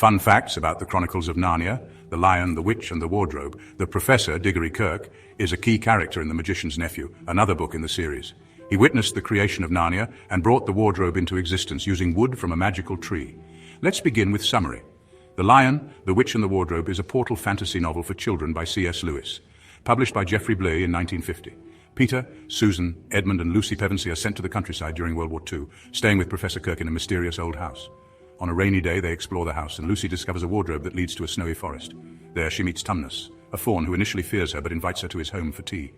Fun facts about the Chronicles of Narnia: The Lion, the Witch, and the Wardrobe. The Professor, Diggory Kirk, is a key character in The Magician's Nephew, another book in the series. He witnessed the creation of Narnia and brought the wardrobe into existence using wood from a magical tree. Let's begin with summary. The Lion, the Witch, and the Wardrobe is a portal fantasy novel for children by C.S. Lewis, published by Geoffrey Bles in 1950. Peter, Susan, Edmund, and Lucy Pevensie are sent to the countryside during World War II, staying with Professor Kirk in a mysterious old house. On a rainy day, they explore the house, and Lucy discovers a wardrobe that leads to a snowy forest. There she meets Tumnus, a faun who initially fears her but invites her to his home for tea.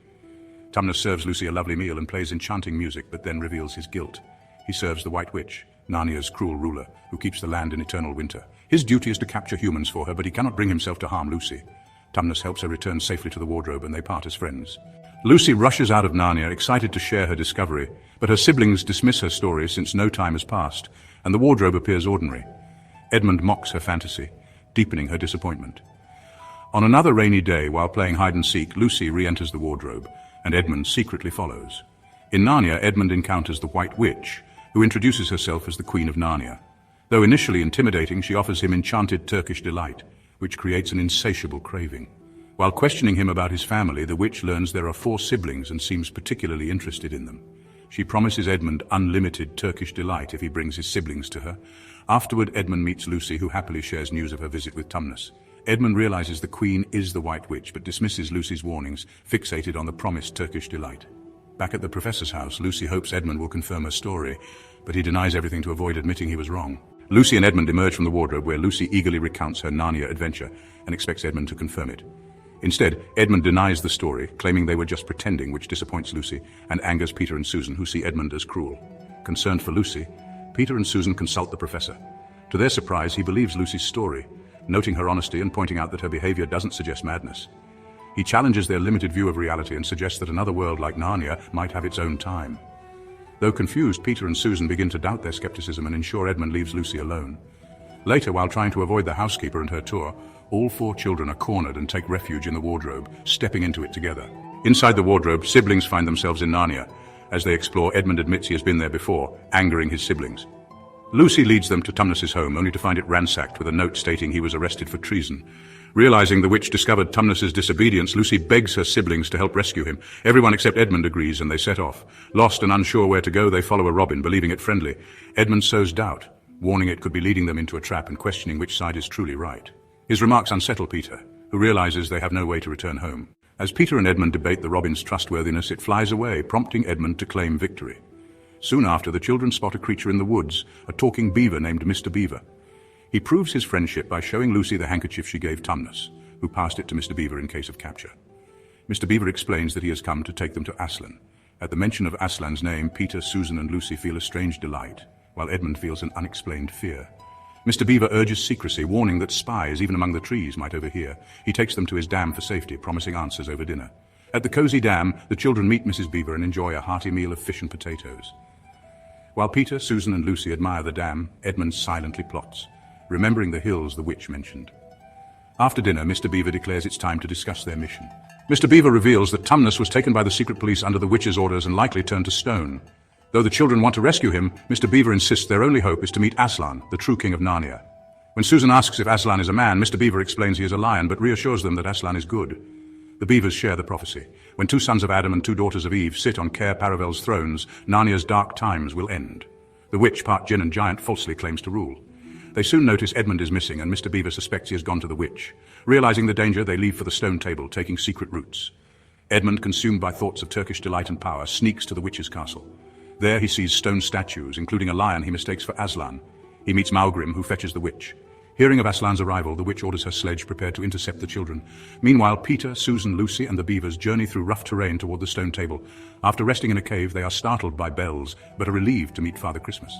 Tumnus serves Lucy a lovely meal and plays enchanting music, but then reveals his guilt. He serves the White Witch, Narnia's cruel ruler, who keeps the land in eternal winter. His duty is to capture humans for her, but he cannot bring himself to harm Lucy. Tumnus helps her return safely to the wardrobe, and they part as friends. Lucy rushes out of Narnia, excited to share her discovery, but her siblings dismiss her story since no time has passed, and the wardrobe appears ordinary. Edmund mocks her fantasy, deepening her disappointment. On another rainy day, while playing hide-and-seek, Lucy re-enters the wardrobe, and Edmund secretly follows. In Narnia, Edmund encounters the White Witch, who introduces herself as the Queen of Narnia. Though initially intimidating, she offers him enchanted Turkish delight, which creates an insatiable craving. While questioning him about his family, the witch learns there are 4 siblings and seems particularly interested in them. She promises Edmund unlimited Turkish delight if he brings his siblings to her. Afterward, Edmund meets Lucy, who happily shares news of her visit with Tumnus. Edmund realizes the Queen is the White Witch, but dismisses Lucy's warnings, fixated on the promised Turkish delight. Back at the Professor's house, Lucy hopes Edmund will confirm her story, but he denies everything to avoid admitting he was wrong. Lucy and Edmund emerge from the wardrobe, where Lucy eagerly recounts her Narnia adventure and expects Edmund to confirm it. Instead, Edmund denies the story, claiming they were just pretending, which disappoints Lucy and angers Peter and Susan, who see Edmund as cruel. Concerned for Lucy, Peter and Susan consult the Professor. To their surprise, he believes Lucy's story, noting her honesty and pointing out that her behavior doesn't suggest madness. He challenges their limited view of reality and suggests that another world like Narnia might have its own time. Though confused, Peter and Susan begin to doubt their skepticism and ensure Edmund leaves Lucy alone. Later, while trying to avoid the housekeeper and her tour, all 4 children are cornered and take refuge in the wardrobe, stepping into it together. Inside the wardrobe, siblings find themselves in Narnia. As they explore, Edmund admits he has been there before, angering his siblings. Lucy leads them to Tumnus's home, only to find it ransacked with a note stating he was arrested for treason. Realizing the witch discovered Tumnus's disobedience, Lucy begs her siblings to help rescue him. Everyone except Edmund agrees, and they set off. Lost and unsure where to go, they follow a robin, believing it friendly. Edmund sows doubt, warning it could be leading them into a trap and questioning which side is truly right. His remarks unsettle Peter, who realizes they have no way to return home. As Peter and Edmund debate the robin's trustworthiness, it flies away, prompting Edmund to claim victory. Soon after, the children spot a creature in the woods, a talking beaver named Mr. Beaver. He proves his friendship by showing Lucy the handkerchief she gave Tumnus, who passed it to Mr. Beaver in case of capture. Mr. Beaver explains that he has come to take them to Aslan. At the mention of Aslan's name, Peter, Susan, and Lucy feel a strange delight, while Edmund feels an unexplained fear. Mr. Beaver urges secrecy, warning that spies, even among the trees, might overhear. He takes them to his dam for safety, promising answers over dinner. At the cozy dam, the children meet Mrs. Beaver and enjoy a hearty meal of fish and potatoes. While Peter, Susan, and Lucy admire the dam, Edmund silently plots, remembering the hills the witch mentioned. After dinner, Mr. Beaver declares it's time to discuss their mission. Mr. Beaver reveals that Tumnus was taken by the secret police under the witch's orders and likely turned to stone. Though the children want to rescue him, Mr. Beaver insists their only hope is to meet Aslan, the true king of Narnia. When Susan asks if Aslan is a man, Mr. Beaver explains he is a lion, but reassures them that Aslan is good. The Beavers share the prophecy. When 2 sons of Adam and 2 daughters of Eve sit on Caer Paravel's thrones, Narnia's dark times will end. The witch, part Jinn and giant, falsely claims to rule. They soon notice Edmund is missing, and Mr. Beaver suspects he has gone to the witch. Realizing the danger, they leave for the stone table, taking secret routes. Edmund, consumed by thoughts of Turkish delight and power, sneaks to the witch's castle. There he sees stone statues, including a lion he mistakes for Aslan. He meets Maugrim, who fetches the witch. Hearing of Aslan's arrival, the witch orders her sledge prepared to intercept the children. Meanwhile, Peter, Susan, Lucy, and the Beavers journey through rough terrain toward the stone table. After resting in a cave, they are startled by bells, but are relieved to meet Father Christmas.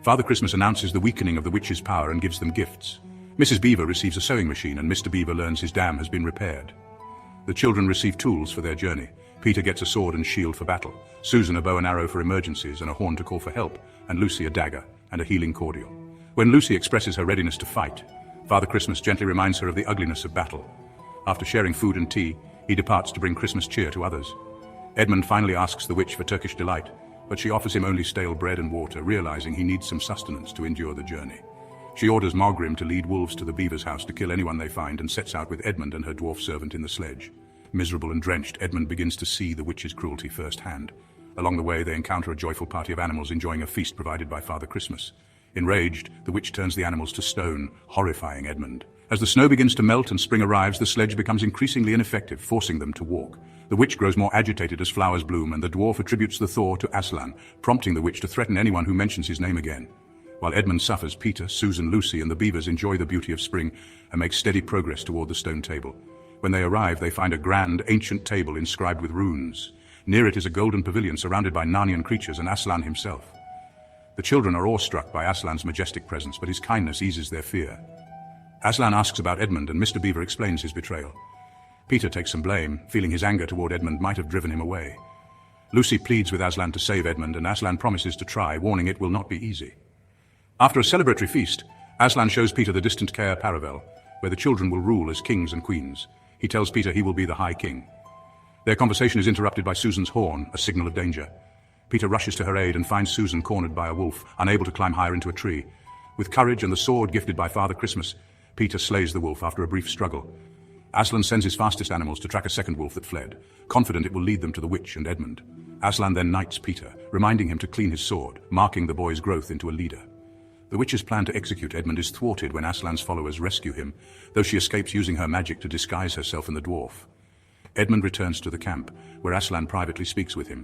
Father Christmas announces the weakening of the witch's power and gives them gifts. Mrs. Beaver receives a sewing machine, and Mr. Beaver learns his dam has been repaired. The children receive tools for their journey. Peter gets a sword and shield for battle, Susan a bow and arrow for emergencies and a horn to call for help, and Lucy a dagger and a healing cordial. When Lucy expresses her readiness to fight, Father Christmas gently reminds her of the ugliness of battle. After sharing food and tea, he departs to bring Christmas cheer to others. Edmund finally asks the witch for Turkish delight, but she offers him only stale bread and water, realizing he needs some sustenance to endure the journey. She orders Mogrim to lead wolves to the beaver's house to kill anyone they find and sets out with Edmund and her dwarf servant in the sledge. Miserable and drenched, Edmund begins to see the witch's cruelty firsthand. Along the way, they encounter a joyful party of animals enjoying a feast provided by Father Christmas. Enraged, the witch turns the animals to stone, horrifying Edmund. As the snow begins to melt and spring arrives, the sledge becomes increasingly ineffective, forcing them to walk. The witch grows more agitated as flowers bloom, and the dwarf attributes the thaw to Aslan, prompting the witch to threaten anyone who mentions his name again. While Edmund suffers, Peter, Susan, Lucy, and the beavers enjoy the beauty of spring and make steady progress toward the stone table. When they arrive, they find a grand, ancient table inscribed with runes. Near it is a golden pavilion surrounded by Narnian creatures and Aslan himself. The children are awestruck by Aslan's majestic presence, but his kindness eases their fear. Aslan asks about Edmund, and Mr. Beaver explains his betrayal. Peter takes some blame, feeling his anger toward Edmund might have driven him away. Lucy pleads with Aslan to save Edmund, and Aslan promises to try, warning it will not be easy. After a celebratory feast, Aslan shows Peter the distant Caer Paravel, where the children will rule as kings and queens. He tells Peter he will be the High King. Their conversation is interrupted by Susan's horn, a signal of danger. Peter rushes to her aid and finds Susan cornered by a wolf, unable to climb higher into a tree. With courage and the sword gifted by Father Christmas, Peter slays the wolf after a brief struggle. Aslan sends his fastest animals to track a second wolf that fled, confident it will lead them to the witch and Edmund. Aslan then knights Peter, reminding him to clean his sword, marking the boy's growth into a leader. The witch's plan to execute Edmund is thwarted when Aslan's followers rescue him, though she escapes using her magic to disguise herself in the dwarf. Edmund returns to the camp, where Aslan privately speaks with him.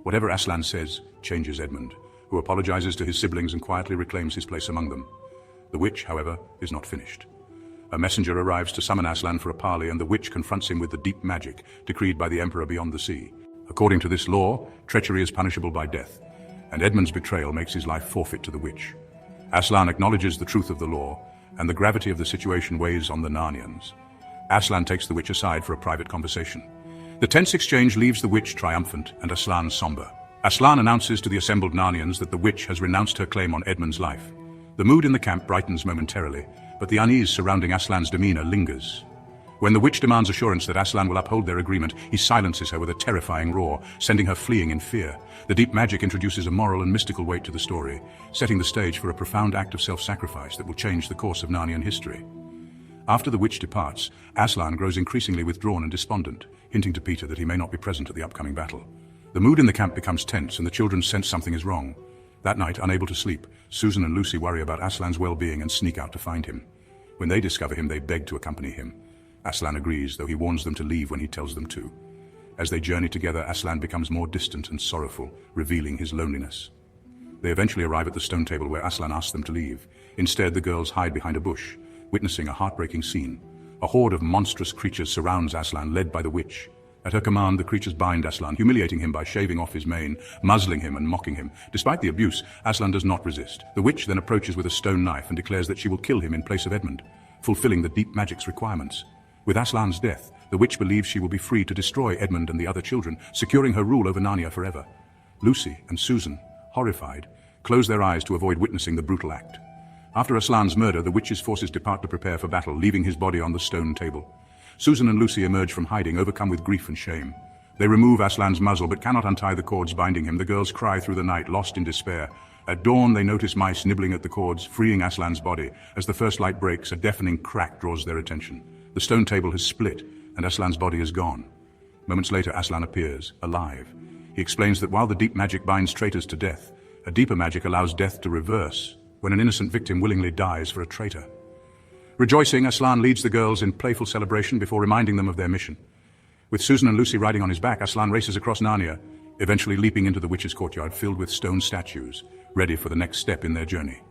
Whatever Aslan says changes Edmund, who apologizes to his siblings and quietly reclaims his place among them. The witch, however, is not finished. A messenger arrives to summon Aslan for a parley, and the witch confronts him with the deep magic decreed by the Emperor beyond the sea. According to this law, treachery is punishable by death, and Edmund's betrayal makes his life forfeit to the witch. Aslan acknowledges the truth of the law, and the gravity of the situation weighs on the Narnians. Aslan takes the witch aside for a private conversation. The tense exchange leaves the witch triumphant and Aslan somber. Aslan announces to the assembled Narnians that the witch has renounced her claim on Edmund's life. The mood in the camp brightens momentarily, but the unease surrounding Aslan's demeanor lingers. When the witch demands assurance that Aslan will uphold their agreement, he silences her with a terrifying roar, sending her fleeing in fear. The deep magic introduces a moral and mystical weight to the story, setting the stage for a profound act of self-sacrifice that will change the course of Narnian history. After the witch departs, Aslan grows increasingly withdrawn and despondent, hinting to Peter that he may not be present at the upcoming battle. The mood in the camp becomes tense, and the children sense something is wrong. That night, unable to sleep, Susan and Lucy worry about Aslan's well-being and sneak out to find him. When they discover him, they beg to accompany him. Aslan agrees, though he warns them to leave when he tells them to. As they journey together, Aslan becomes more distant and sorrowful, revealing his loneliness. They eventually arrive at the stone table where Aslan asks them to leave. Instead, the girls hide behind a bush, witnessing a heartbreaking scene. A horde of monstrous creatures surrounds Aslan, led by the witch. At her command, the creatures bind Aslan, humiliating him by shaving off his mane, muzzling him and mocking him. Despite the abuse, Aslan does not resist. The witch then approaches with a stone knife and declares that she will kill him in place of Edmund, fulfilling the deep magic's requirements. With Aslan's death, the witch believes she will be free to destroy Edmund and the other children, securing her rule over Narnia forever. Lucy and Susan, horrified, close their eyes to avoid witnessing the brutal act. After Aslan's murder, the witch's forces depart to prepare for battle, leaving his body on the stone table. Susan and Lucy emerge from hiding, overcome with grief and shame. They remove Aslan's muzzle but cannot untie the cords binding him. The girls cry through the night, lost in despair. At dawn, they notice mice nibbling at the cords, freeing Aslan's body. As the first light breaks, a deafening crack draws their attention. The stone table has split, and Aslan's body is gone. Moments later, Aslan appears, alive. He explains that while the deep magic binds traitors to death, a deeper magic allows death to reverse, when an innocent victim willingly dies for a traitor. Rejoicing, Aslan leads the girls in playful celebration before reminding them of their mission. With Susan and Lucy riding on his back, Aslan races across Narnia, eventually leaping into the witch's courtyard filled with stone statues, ready for the next step in their journey.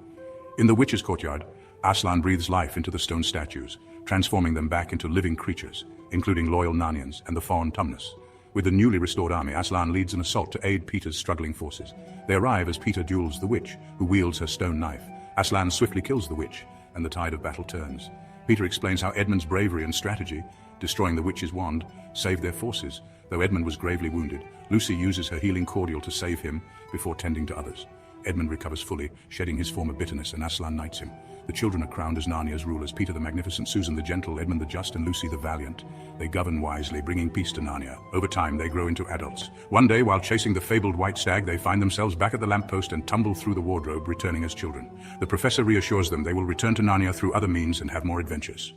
In the witch's courtyard, Aslan breathes life into the stone statues, transforming them back into living creatures, including loyal Narnians and the fawn Tumnus. With the newly restored army, Aslan leads an assault to aid Peter's struggling forces. They arrive as Peter duels the witch, who wields her stone knife. Aslan swiftly kills the witch, and the tide of battle turns. Peter explains how Edmund's bravery and strategy, destroying the witch's wand, saved their forces. Though Edmund was gravely wounded, Lucy uses her healing cordial to save him before tending to others. Edmund recovers fully, shedding his former bitterness, and Aslan knights him. The children are crowned as Narnia's rulers: Peter the Magnificent, Susan the Gentle, Edmund the Just, and Lucy the Valiant. They govern wisely, bringing peace to Narnia. Over time, they grow into adults. One day, while chasing the fabled white stag, they find themselves back at the lamppost and tumble through the wardrobe, returning as children. The professor reassures them they will return to Narnia through other means and have more adventures.